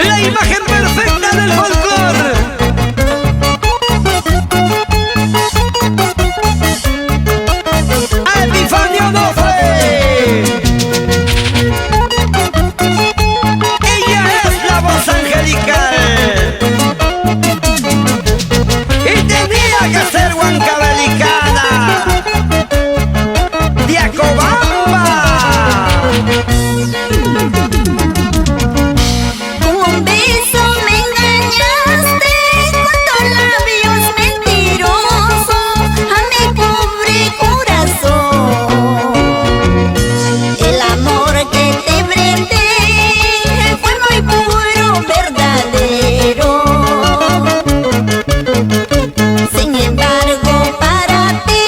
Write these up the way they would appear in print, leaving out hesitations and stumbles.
La imagen perfecta del folclore. Epifanio Onofre. Ella es la voz angelical y tenía que ser huancabelicana. Diacobamba. Con un beso me engañaste, con tus labios mentirosos a mi pobre corazón. El amor que te brindé fue muy puro, verdadero. Sin embargo, para ti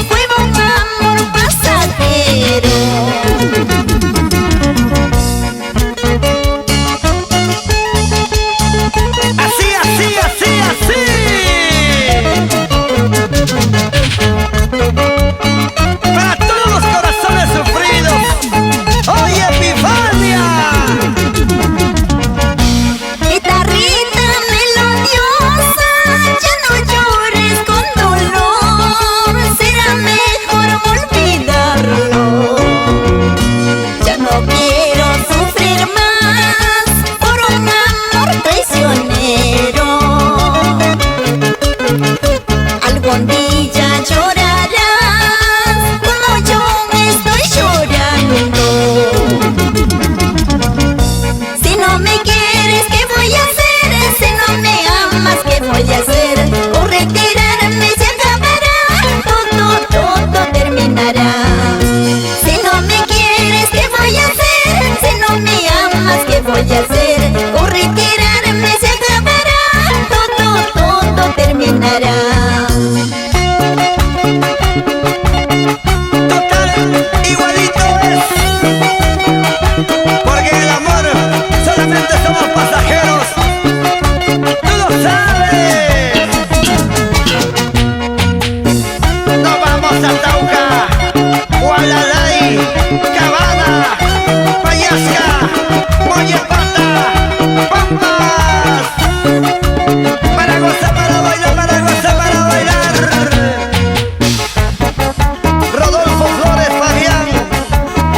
fue un amor pasajero. Así, así, así, así. Para todos los corazones sufridos, hoy Epifania. Guitarrita melodiosa, ya no llores con dolor, será mejor olvidarlo. Ya no quiero sufrir más por un amor traicionero. Algún día llorarás como yo estoy llorando. Si no me quieres, ¿qué voy a hacer? Si no me amas, ¿qué voy a hacer? O retirarme se acabará, todo terminará. Si no me quieres, ¿qué voy a hacer? Si no me amas, ¿qué voy a hacer? O retirarme se acabará, todo terminará. Total, igualito es. Porque en el amor solamente somos pasajeros. Tú lo sabes. Nos vamos a Tauca, Gualalay, Cabana, Payasca, Moyapata, Pampas. Para gozar, para bailar, para gozar, para bailar. Rodolfo Flores Fabián,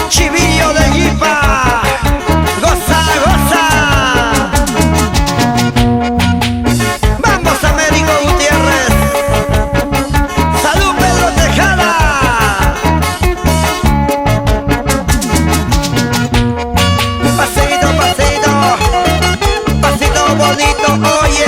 Chivillo de Yipa. Goza, goza. Vamos Américo Gutiérrez. Salud Pedro Tejada. Pasito, pasito, pasito bonito, oye.